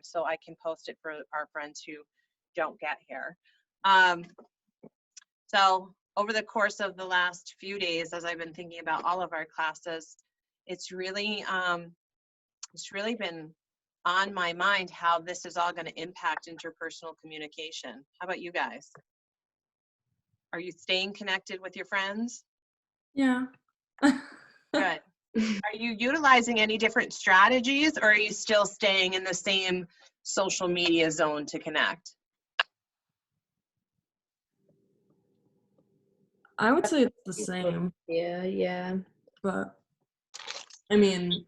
so I can post it for our friends who don't get here. So over the course of the last few days, as I've been thinking about all of our classes, it's really been on my mind how this is all going to impact interpersonal communication. How about you guys? Are you staying connected with your friends? Yeah. Good. Are you utilizing any different strategies, or are you still staying in the same social media zone to connect? I would say it's the same. Yeah. But I mean,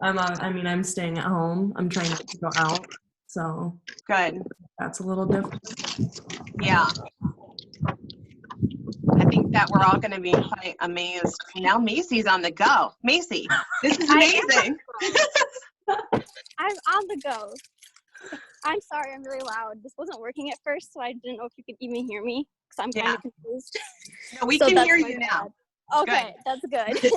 I'm staying at home. I'm trying not to go out. So Good. that's a little different. Yeah. I think that we're all going to be quite amazed. Now Macy's on the go. Macy, this is amazing. I'm on the go. I'm sorry, I'm really loud. This wasn't working at first, so I didn't know if you could even hear me because I'm kind of confused. No, we can hear you now. Okay, that's good.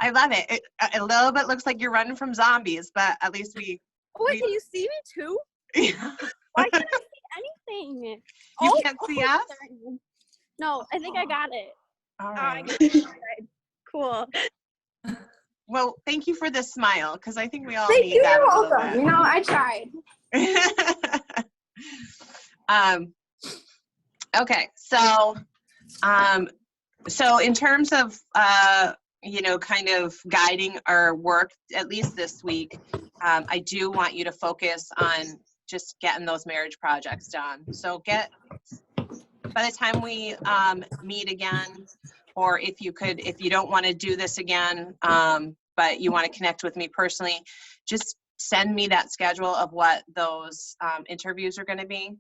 I love it. A little bit looks like you're running from zombies, but at least we. Oh, wait, can you see me too? Why can't I see anything? You can't see us? No, I think I got it. All right. I got it. Cool. Well, thank you for the smile, because I think we all Thank need you, that you're a little welcome. bit. You know, I tried. Okay, so in terms of kind of guiding our work, at least this week, I do want you to focus on just getting those marriage projects done. So by the time we meet again, or if you don't want to do this again, but you want to connect with me personally, just send me that schedule of what those interviews are going to be.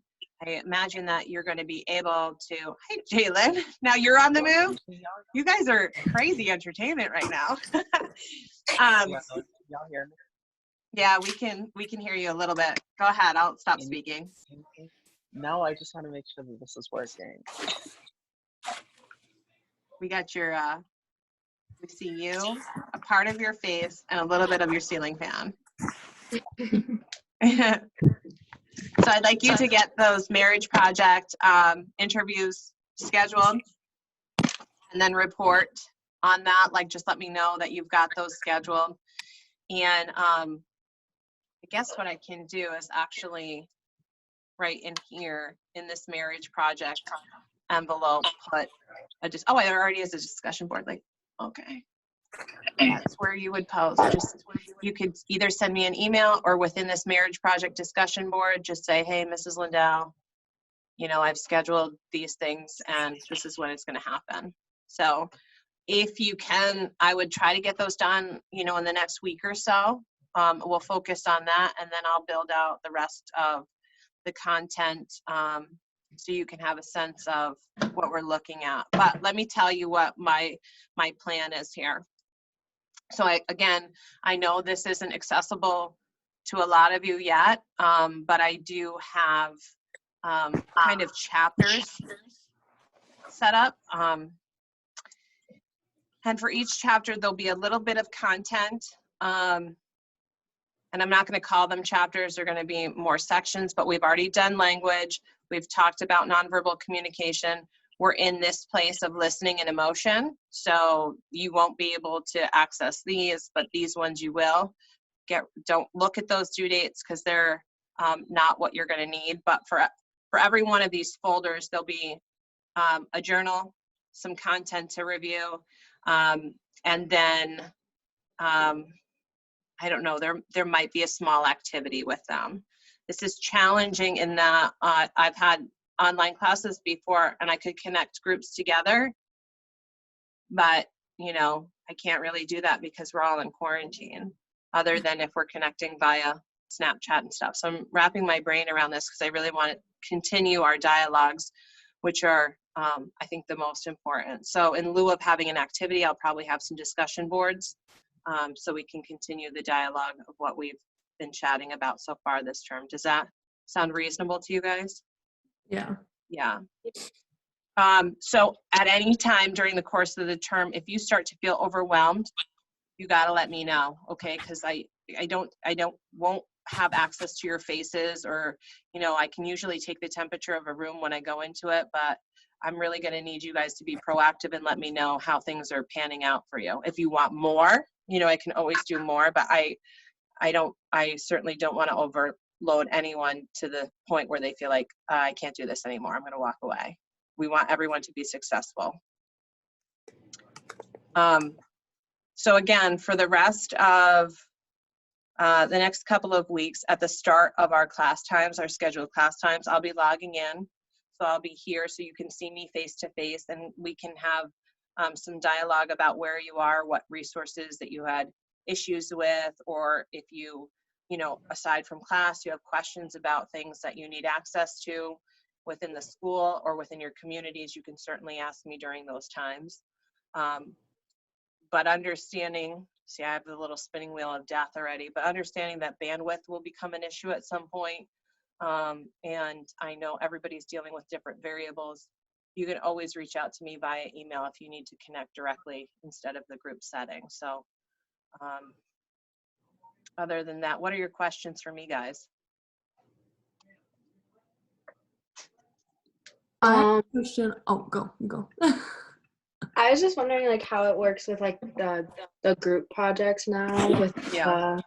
I imagine that you're going to be able to. Hi, Jalen. Now you're on the move. You guys are crazy entertainment right now. Y'all hear me? Yeah, we can hear you a little bit. Go ahead. I'll stop speaking. No, I just want to make sure that this is working. We got your. We see you, a part of your face, and a little bit of your ceiling fan. So I'd like you to get those marriage project interviews scheduled and then report on that. Like, just let me know that you've got those scheduled. And I guess what I can do is actually right in here in this marriage project envelope put it already is a discussion board. Like, okay. That's where you would post. You could either send me an email or within this marriage project discussion board, just say, hey, Mrs. Lindell, I've scheduled these things and this is when it's going to happen. So if you can, I would try to get those done, in the next week or so. We'll focus on that, and then I'll build out the rest of the content so you can have a sense of what we're looking at. But let me tell you what my plan is here. So I know this isn't accessible to a lot of you yet, but I do have kind of chapters set up. And for each chapter, there'll be a little bit of content. And I'm not going to call them chapters. They're going to be more sections, but we've already done language. We've talked about nonverbal communication. We're in this place of listening and emotion. So you won't be able to access these, but these ones you will. Don't look at those due dates because they're not what you're going to need. But for every one of these folders, there'll be a journal, some content to review, and then I don't know, there might be a small activity with them. This is challenging in that I've had online classes before and I could connect groups together, but I can't really do that because we're all in quarantine, other than if we're connecting via Snapchat and stuff. So I'm wrapping my brain around this because I really want to continue our dialogues, which are I think the most important. So in lieu of having an activity, I'll probably have some discussion boards so we can continue the dialogue of what we've been chatting about so far this term. Does that sound reasonable to you guys? Yeah. Yeah. So at any time during the course of the term, if you start to feel overwhelmed, you got to let me know, okay? Because I won't have access to your faces, or, you know, I can usually take the temperature of a room when I go into it, but I'm really going to need you guys to be proactive and let me know how things are panning out for you. If you want more, you know, I can always do more, but I certainly don't want to overload anyone to the point where they feel like I can't do this anymore. I'm going to walk away. We want everyone to be successful. So again, for the rest of the next couple of weeks, at the start of our class times, our scheduled class times, I'll be logging in. So I'll be here so you can see me face to face, and we can have some dialogue about where you are, what resources that you had issues with, or if you know, aside from class, you have questions about things that you need access to within the school or within your communities, you can certainly ask me during those times. But understanding, see, I have the little spinning wheel of death already, but understanding that bandwidth will become an issue at some point. And I know everybody's dealing with different variables. You can always reach out to me via email if you need to connect directly instead of the group setting. So other than that, what are your questions for me, guys? I have a question. Oh, go. I was just wondering, like, how it works with, like, the group projects now with Yeah.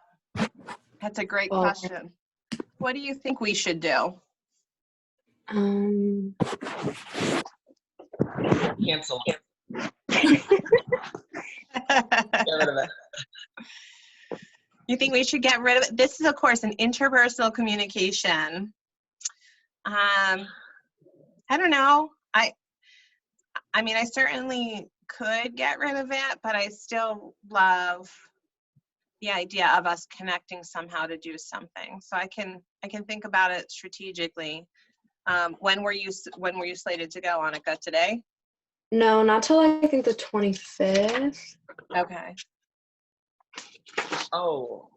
That's a great question. What do you think we should do? Cancel. Get rid of it. You think we should get rid of it? This is, of course, an interpersonal communication. I don't know. I mean, I certainly could get rid of it, but I still love the idea of us connecting somehow to do something. So I can think about it strategically. When were you slated to go, Annika? Today? No, not till I think the 25th. Okay. Oh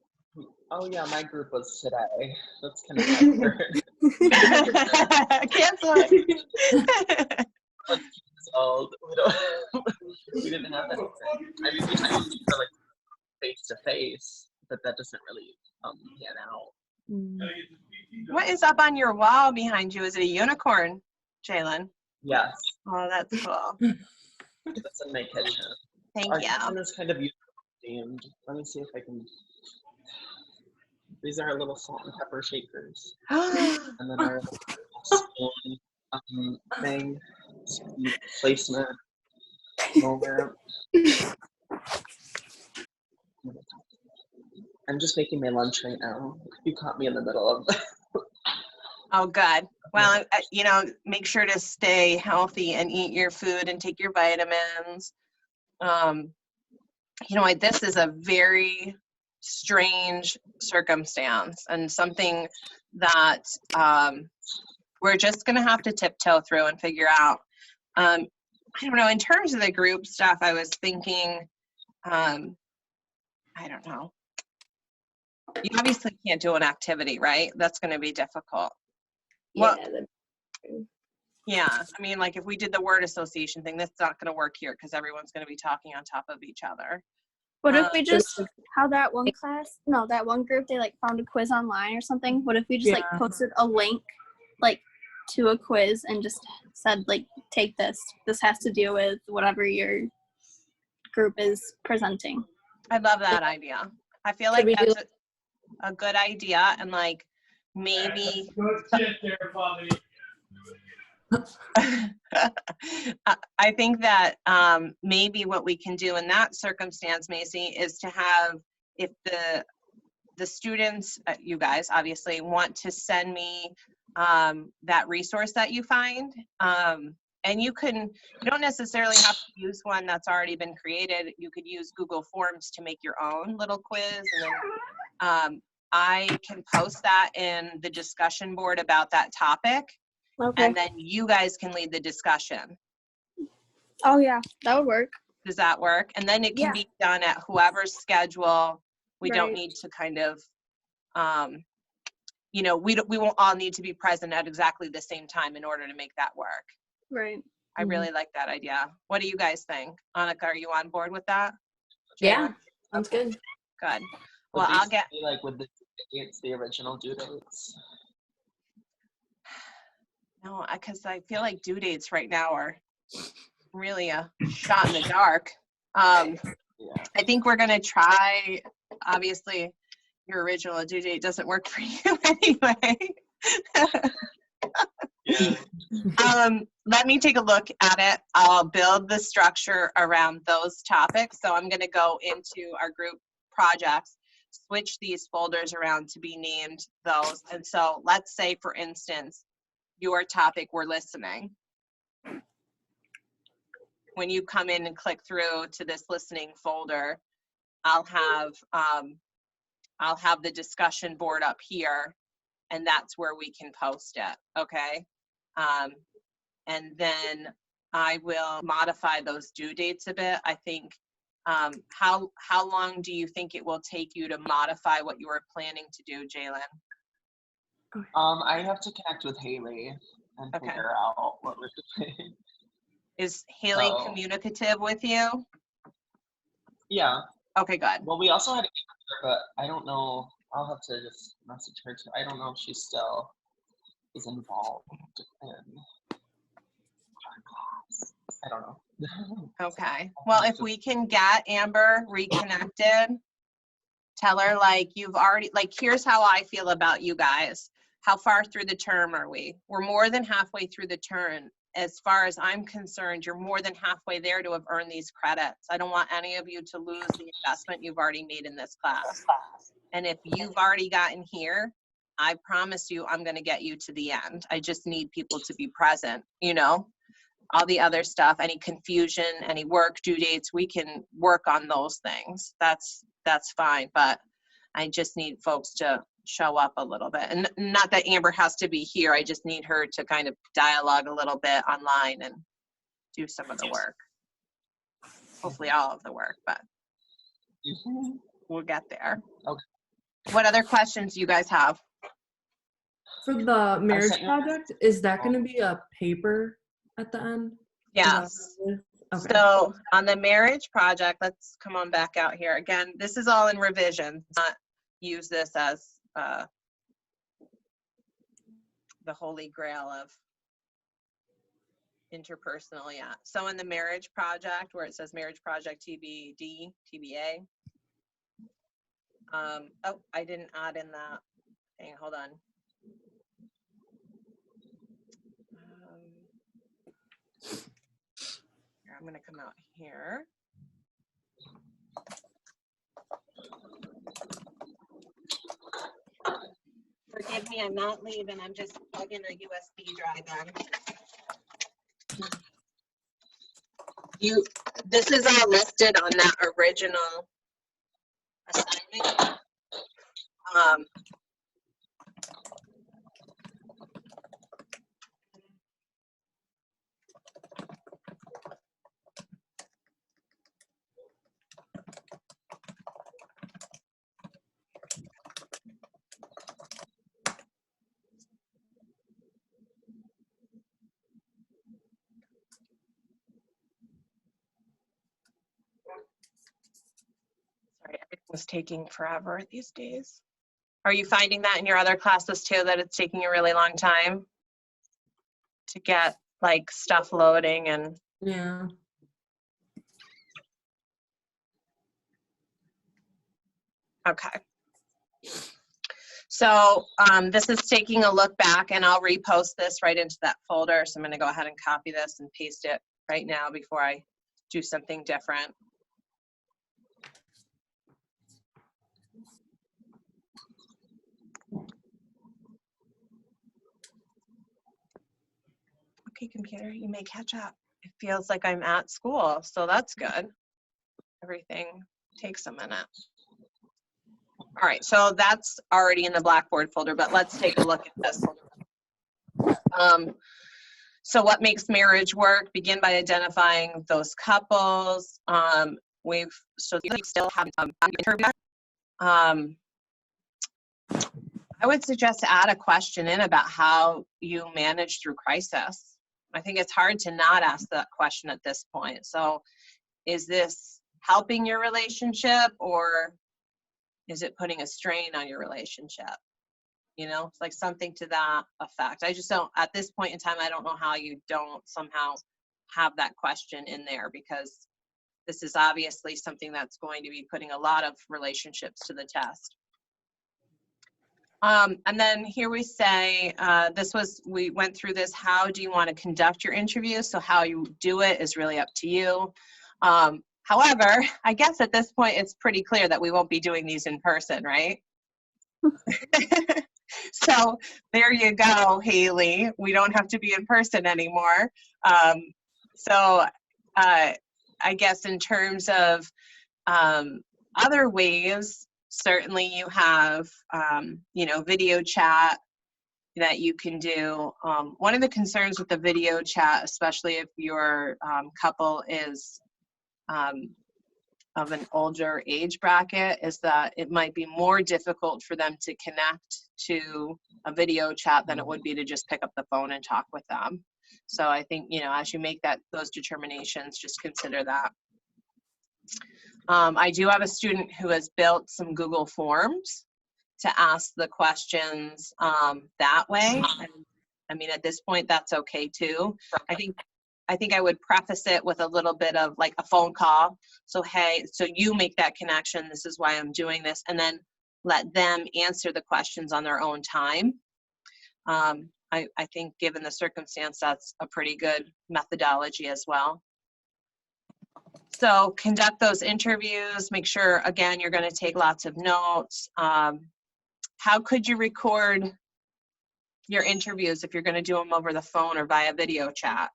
yeah, my group was today. That's kind of awkward. Cancel it. Old. We didn't have that. I mean, we had for like face to face, but that doesn't really pan out. What is up on your wall behind you? Is it a unicorn, Jalen? Yes. Oh, that's cool. That's in my kitchen. Thank Our you. kitchen is kind of themed. Let me see if I can. These are our little salt and pepper shakers, and then our spoon thing, spoon placement moment. I'm just making my lunch right now. You caught me in the middle of. Oh, good. Well, you know, make sure to stay healthy and eat your food and take your vitamins. You know, this is a very strange circumstance and something that we're just going to have to tiptoe through and figure out. I don't know, in terms of the group stuff, I was thinking, I don't know. You obviously can't do an activity, right? That's going to be difficult. Well, yeah, I mean, like if we did the word association thing, that's not going to work here because everyone's going to be talking on top of each other. What if we just, how that one group, they like found a quiz online or something? What if we just like posted a link like to a quiz and just said like, take this. This has to do with whatever your group is presenting. I love that idea. I feel like that's a good idea, and like maybe I think that maybe what we can do in that circumstance, Macy, is to have, if the students, you guys obviously want to send me that resource that you find, and you don't necessarily have to use one that's already been created. You could use Google Forms to make your own little quiz, and then I can post that in the discussion board about that topic. Okay. And then you guys can lead the discussion. Oh yeah, that would work. Does that work? And then it can be done at whoever's schedule. We don't need to kind of, you know, we won't all need to be present at exactly the same time in order to make that work. Right. I really like that idea. What do you guys think? Annika, are you on board with that? Yeah, sounds good. Good. Well, I'll get like with the It's the original due dates. No, because I feel like due dates right now are really a shot in the dark. Yeah. I think we're gonna try, obviously, your original due date doesn't work for you anyway. Yeah. Let me take a look at it. I'll build the structure around those topics. So I'm gonna go into our group projects, switch these folders around to be named those. And so let's say, for instance, your topic, we're listening. When you come in and click through to this listening folder, I'll have the discussion board up here, and that's where we can post it, okay? And then I will modify those due dates a bit. I think, how long do you think it will take you to modify what you were planning to do, Jalen? I have to connect with Haley and Okay. figure out what we're doing. Is Haley So- communicative with you? Yeah. Okay, good. Well, we also had, but I don't know. I'll have to just message her too. I don't know if she still is involved in our class. I don't know. Okay. Well, if we can get Amber reconnected, tell her, like, you've already, like, here's how I feel about you guys. How far through the term are we? We're more than halfway through the term. As far as I'm concerned, you're more than halfway there to have earned these credits. I don't want any of you to lose the investment you've already made in this class. And if you've already gotten here, I promise you I'm going to get you to the end. I just need people to be present, you know? All the other stuff, any confusion, any work due dates, we can work on those things. That's fine, but I just need folks to show up a little bit. And not that Amber has to be here, I just need her to kind of dialogue a little bit online and do some of the work. Hopefully all of the work, but we'll get there. Okay. What other questions do you guys have? For the marriage sent you- project, is that going to be a paper at the end? Yes. Okay. So on the marriage project, let's come on back out here. Again, this is all in revision. Not use this as the holy grail of interpersonal yet. So in the marriage project, where it says marriage project TBD, TBA. Oh, I didn't add in that thing. Hold on. Here, I'm going to come out here. Forgive me, I'm not leaving. I'm just plugging a USB drive in. This is all listed on that original assignment. Sorry, everything's taking forever these days. Are you finding that in your other classes too, that it's taking a really long time to get like stuff loading and? Yeah. Okay. So this is taking a look back, and I'll repost this right into that folder. So I'm going to go ahead and copy this and paste it right now before I do something different. Okay, computer, you may catch up. It feels like I'm at school, so that's good. Everything takes a minute. All right, so that's already in the Blackboard folder, but let's take a look at this. So what makes marriage work? Begin by identifying those couples. We still have an interview. I would suggest to add a question in about how you manage through crisis. I think it's hard to not ask that question at this point. So is this helping your relationship, or is it putting a strain on your relationship? You know, it's like something to that effect. I just don't, at this point in time, I don't know how you don't somehow have that question in there, because this is obviously something that's going to be putting a lot of relationships to the test. And then here we say, we went through this, how do you want to conduct your interview? So how you do it is really up to you. However, I guess at this point, it's pretty clear that we won't be doing these in person, right? So there you go, Haley. We don't have to be in person anymore. I guess in terms of other ways, certainly you have, video chat that you can do. One of the concerns with the video chat, especially if your couple is of an older age bracket, is that it might be more difficult for them to connect to a video chat than it would be to just pick up the phone and talk with them. So I think, as you make those determinations, just consider that. I do have a student who has built some Google Forms to ask the questions that way. And, I mean, at this point, that's okay too. I think I would preface it with a little bit of like a phone call. So, hey, so you make that connection. This is why I'm doing this. And then let them answer the questions on their own time. I think given the circumstance, that's a pretty good methodology as well. So conduct those interviews, make sure, again, you're going to take lots of notes. How could you record your interviews if you're going to do them over the phone or via video chat?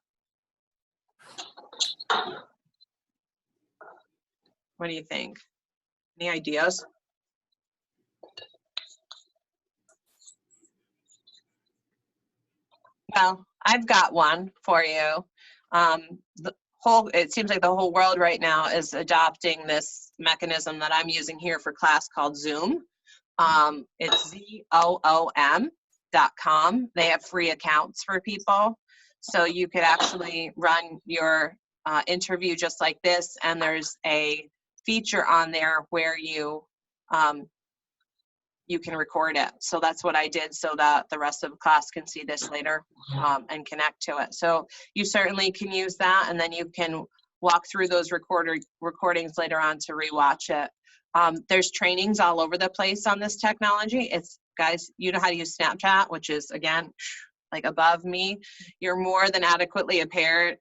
What do you think? Any ideas? Well, I've got one for you. It seems like the whole world right now is adopting this mechanism that I'm using here for class called Zoom. It's ZOOM.com. They have free accounts for people. So you could actually run your interview just like this, and there's a feature on there where you can record it. So that's what I did, so that the rest of the class can see this later and connect to it. So you certainly can use that, and then you can walk through those recordings later on to rewatch it. There's trainings all over the place on this technology. Guys, you know how to use Snapchat, which is, again, like above me. You're more than adequately prepared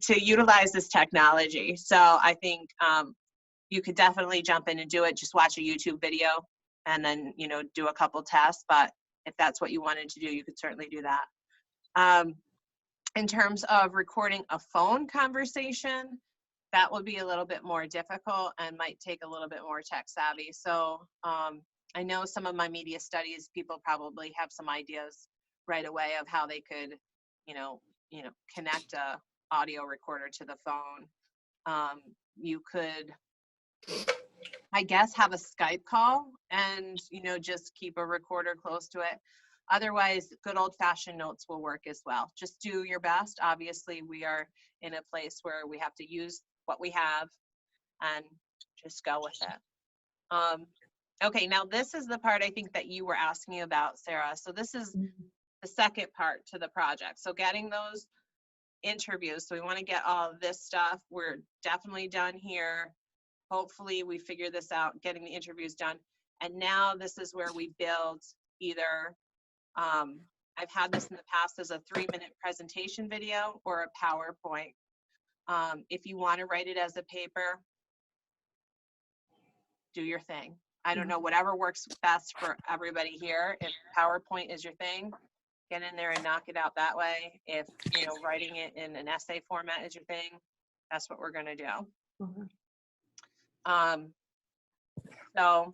to utilize this technology. So I think you could definitely jump in and do it. Just watch a YouTube video and then, do a couple tests. But if that's what you wanted to do, you could certainly do that. In terms of recording a phone conversation, that will be a little bit more difficult and might take a little bit more tech savvy. So I know some of my media studies people probably have some ideas right away of how they could, connect a audio recorder to the phone. You could, I guess, have a Skype call and, just keep a recorder close to it. Otherwise, good old-fashioned notes will work as well. Just do your best. Obviously, we are in a place where we have to use what we have and just go with it. Okay, now this is the part I think that you were asking about, Sarah. So this is the second part to the project. So getting those interviews. So we want to get all of this stuff. We're definitely done here. Hopefully we figure this out, getting the interviews done. And now this is where we build either, I've had this in the past as a 3-minute presentation video or a PowerPoint. If you want to write it as a paper, do your thing. I don't know, whatever works best for everybody here. If PowerPoint is your thing, get in there and knock it out that way. If, writing it in an essay format is your thing, that's what we're going to do. So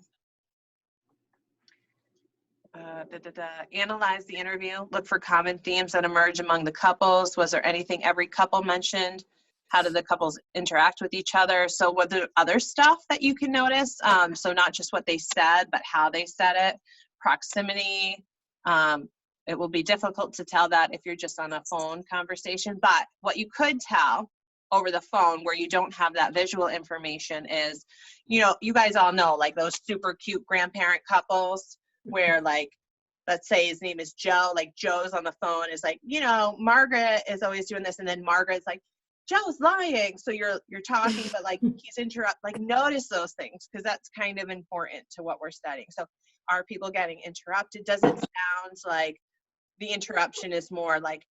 analyze the interview, look for common themes that emerge among the couples. Was there anything every couple mentioned? How did the couples interact with each other? So what the other stuff that you can notice? So not just what they said, but how they said it. Proximity. It will be difficult to tell that if you're just on a phone conversation, but what you could tell over the phone where you don't have that visual information is, you know, you guys all know like those super cute grandparent couples where like, let's say his name is Joe, like Joe's on the phone is like, you know, Margaret is always doing this. And then Margaret's like, Joe's lying. So you're talking, but like he's like notice those things because that's kind of important to what we're studying. So are people getting interrupted? Does it sound like the interruption is more like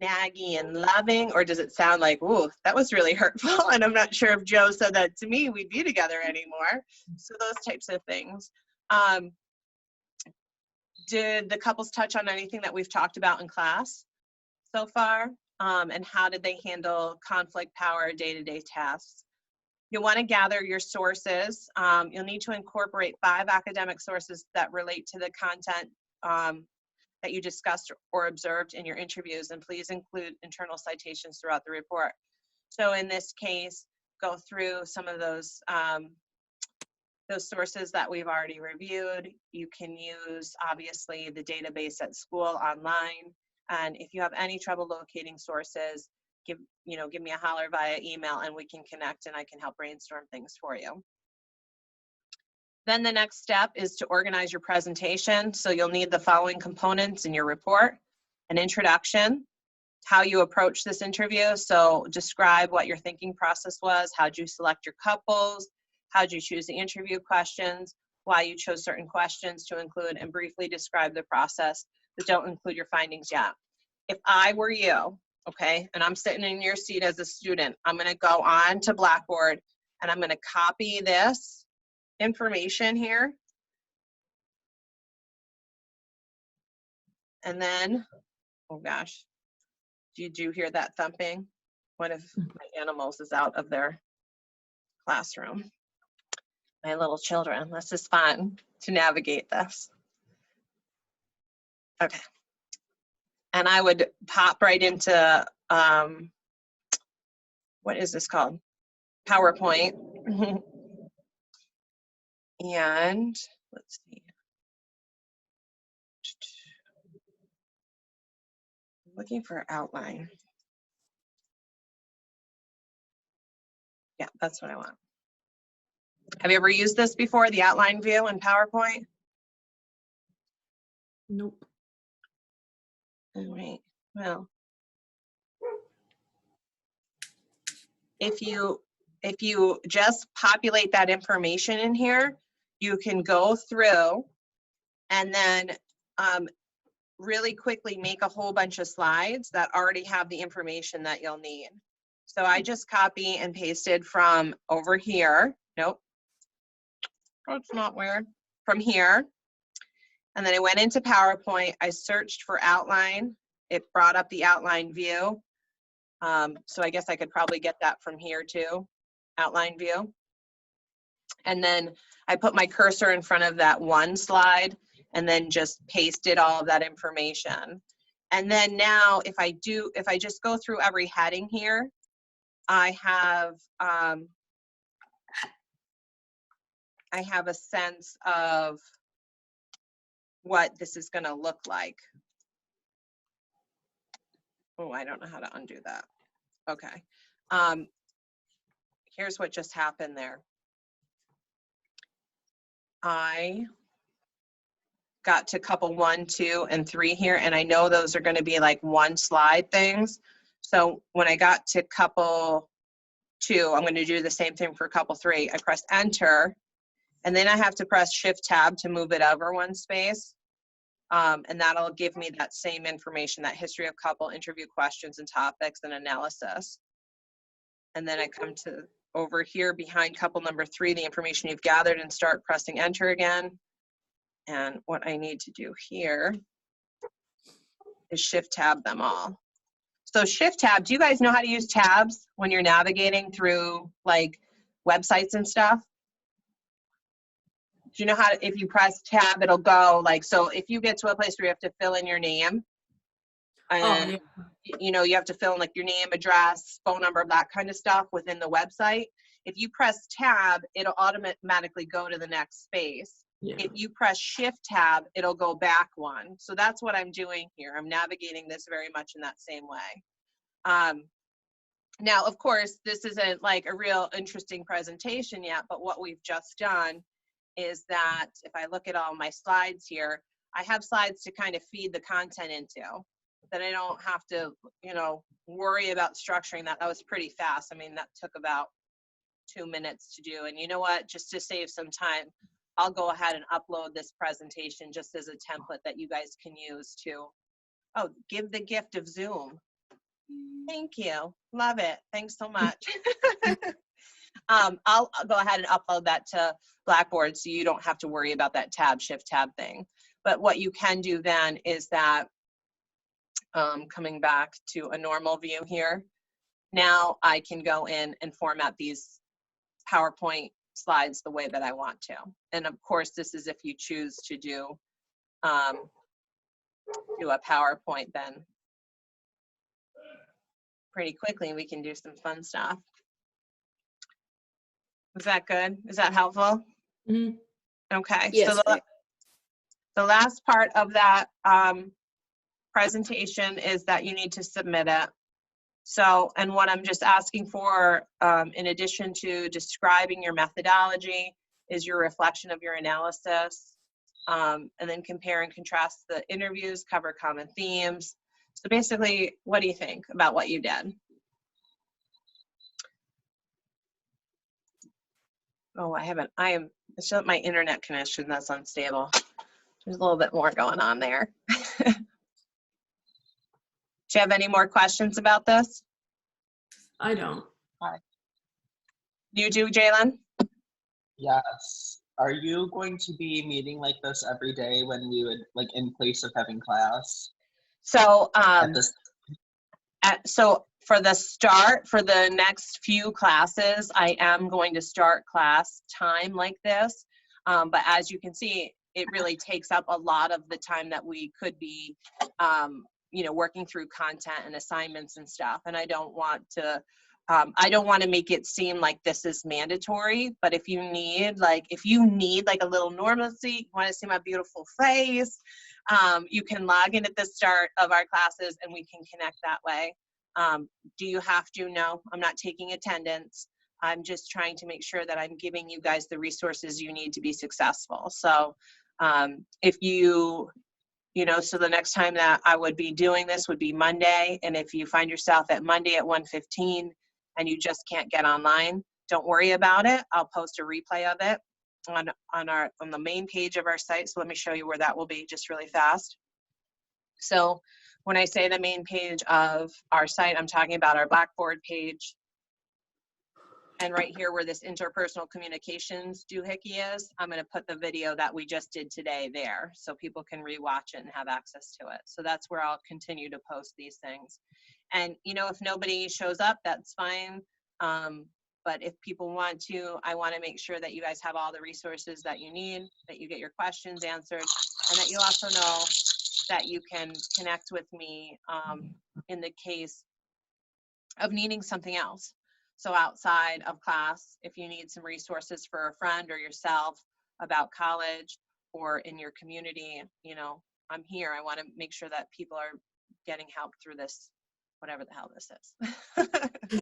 naggy and loving, or does it sound like, ooh, that was really hurtful and I'm not sure if Joe said that to me, we'd be together anymore. So those types of things. Did the couples touch on anything that we've talked about in class so far? And how did they handle conflict, power, day-to-day tasks? You'll want to gather your sources. You'll need to incorporate 5 academic sources that relate to the content that you discussed or observed in your interviews, and please include internal citations throughout the report. So in this case, go through some of those sources that we've already reviewed. You can use, obviously, the database at school online. And if you have any trouble locating sources, give me a holler via email and we can connect and I can help brainstorm things for you. Then the next step is to organize your presentation. So you'll need the following components in your report: an introduction, how you approach this interview. So describe what your thinking process was, how'd you select your couples, how'd you choose the interview questions, why you chose certain questions to include, and briefly describe the process, but don't include your findings yet. If I were you, okay, and I'm sitting in your seat as a student, I'm gonna go on to Blackboard and I'm gonna copy this information here. And then, oh gosh, did you hear that thumping? One of my animals is out of their classroom. My little children, this is fun to navigate this. Okay. And I would pop right into, what is this called? PowerPoint. And let's see. I'm looking for an outline. Yeah, that's what I want. Have you ever used this before, the outline view in PowerPoint? Nope. All right, well, if you just populate that information in here, you can go through and then really quickly make a whole bunch of slides that already have the information that you'll need. So I just copy and pasted from over here. Nope. Oh, it's not where. From here. And then I went into PowerPoint. I searched for outline. It brought up the outline view. So I guess I could probably get that from here too, outline view. And then I put my cursor in front of that one slide and then just pasted all of that information. And then now if I just go through every heading here, I have a sense of what this is going to look like. Oh, I don't know how to undo that. Okay. Here's what just happened there. I got to couple 1, 2, and 3 here, and I know those are going to be like one slide things. So when I got to couple 2, I'm going to do the same thing for couple 3. I press enter, and then I have to press shift tab to move it over one space. And that'll give me that same information, that history of couple, interview questions and topics, and analysis. And then I come to over here behind couple number 3, the information you've gathered, and start pressing enter again. And what I need to do here is shift tab them all. So shift tab, do you guys know how to use tabs when you're navigating through like websites and stuff? Do you know how to, if you press tab, it'll go like, so if you get to a place where you have to fill in your name, and you know, you have to fill in like your name, address, phone number, that kind of stuff within the website. If you press tab, it'll automatically go to the next space. Yeah. If you press shift tab, it'll go back one. So that's what I'm doing here. I'm navigating this very much in that same way. Now, of course, this isn't like a real interesting presentation yet, but what we've just done is that if I look at all my slides here, I have slides to kind of feed the content into, that I don't have to, you know, worry about structuring that. That was pretty fast. I mean, that took about 2 minutes to do. And you know what, just to save some time, I'll go ahead and upload this presentation just as a template that you guys can use to, oh, give the gift of Zoom. Thank you. Love it. Thanks so much. I'll go ahead and upload that to Blackboard so you don't have to worry about that shift tab thing. But what you can do then is that, coming back to a normal view here, now I can go in and format these PowerPoint slides the way that I want to. And of course, this is if you choose to do a PowerPoint, then pretty quickly we can do some fun stuff. Is that good? Is that helpful? Mhm. Okay. Yes. So the last part of that presentation is that you need to submit it. So, and what I'm just asking for, in addition to describing your methodology, is your reflection of your analysis, and then compare and contrast the interviews, cover common themes. So basically, what do you think about what you did? Oh, it's just my internet connection that's unstable. There's a little bit more going on there. Do you have any more questions about this? I don't. You do, Jalen? Yes. Are you going to be meeting like this every day when we would, like, in place of having class So, at this? so for the next few classes, I am going to start class time like this. But as you can see, it really takes up a lot of the time that we could be, you know, working through content and assignments and stuff. And I don't want to make it seem like this is mandatory, but if you need like a little normalcy, you want to see my beautiful face, you can log in at the start of our classes and we can connect that way. Do you have to? No, I'm not taking attendance. I'm just trying to make sure that I'm giving you guys the resources you need to be successful. So if you know, so the next time that I would be doing this would be Monday. And if you find yourself at Monday at 1:15 and you just can't get online, don't worry about it. I'll post a replay of it on the main page of our site. So let me show you where that will be just really fast. So when I say the main page of our site, I'm talking about our Blackboard page. And right here where this interpersonal communications doohickey is, I'm going to put the video that we just did today there so people can rewatch it and have access to it. So that's where I'll continue to post these things. And, you know, if nobody shows up, that's fine. But if people want to, I want to make sure that you guys have all the resources that you need, that you get your questions answered, and that you also know that you can connect with me in the case of needing something else. So outside of class, if you need some resources for a friend or yourself about college or in your community, you know, I'm here. I want to make sure that people are getting help through this, whatever the hell this is.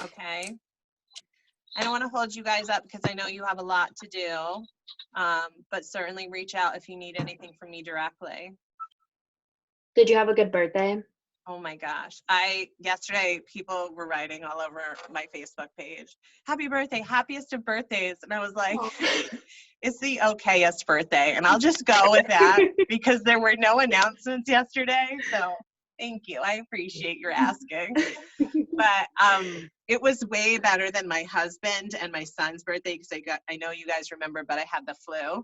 Okay. I don't want to hold you guys up because I know you have a lot to do, but certainly reach out if you need anything from me directly. Did you have a good birthday? Oh my gosh. Yesterday people were writing all over my Facebook page, happy birthday, happiest of birthdays. And I was like, it's the okayest birthday. And I'll just go with that because there were no announcements yesterday. So thank you. I appreciate your asking. But it was way better than my husband and my son's birthday because I know you guys remember, but I had the flu.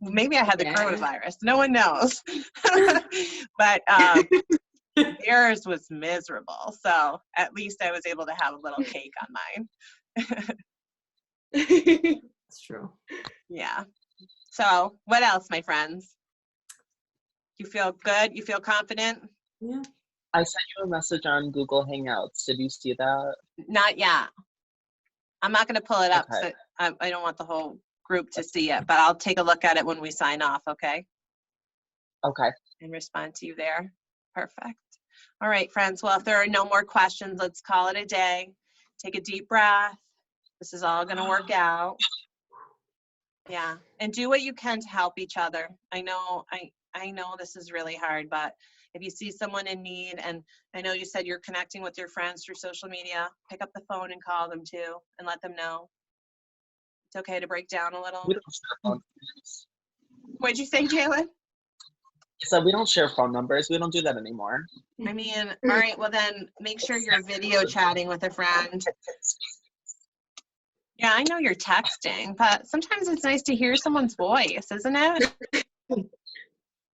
Maybe I had the coronavirus. No one knows. But theirs was miserable. So at least I was able to have a little cake on mine. It's true. Yeah. So what else, my friends? You feel good? You feel confident? Yeah. I sent you a message on Google Hangouts. Did you see that? Not yet. I'm not going to pull it up. Okay. So I don't want the whole group to see it, but I'll take a look at it when we sign off, okay? Okay. And respond to you there. Perfect. All right, friends. Well, if there are no more questions, let's call it a day. Take a deep breath. This is all going to work out. Yeah. And do what you can to help each other. I know this is really hard, but if you see someone in need, and I know you said you're connecting with your friends through social media, pick up the phone and call them too and let them know. It's okay to break down a little. We don't share phone numbers. What'd you say, Jalen? So we don't share phone numbers. We don't do that anymore. I mean, all right, well then make sure you're video chatting with a friend. Yeah, I know you're texting, but sometimes it's nice to hear someone's voice, isn't it?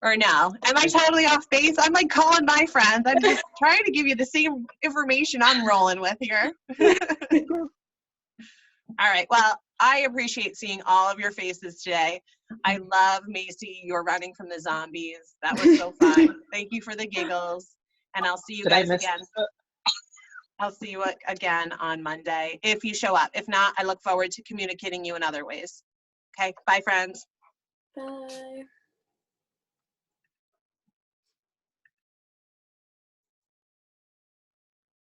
Or no? Am I totally off base? I'm like calling my friends. I'm just trying to give you the same information I'm rolling with here. All right, well, I appreciate seeing all of your faces today. I love, Macy, you're running from the zombies. That was so fun. Thank you for the giggles. And I'll see you guys again. I'll see you again on Monday if you show up. If not, I look forward to communicating you in other ways. Okay, bye, friends. Bye.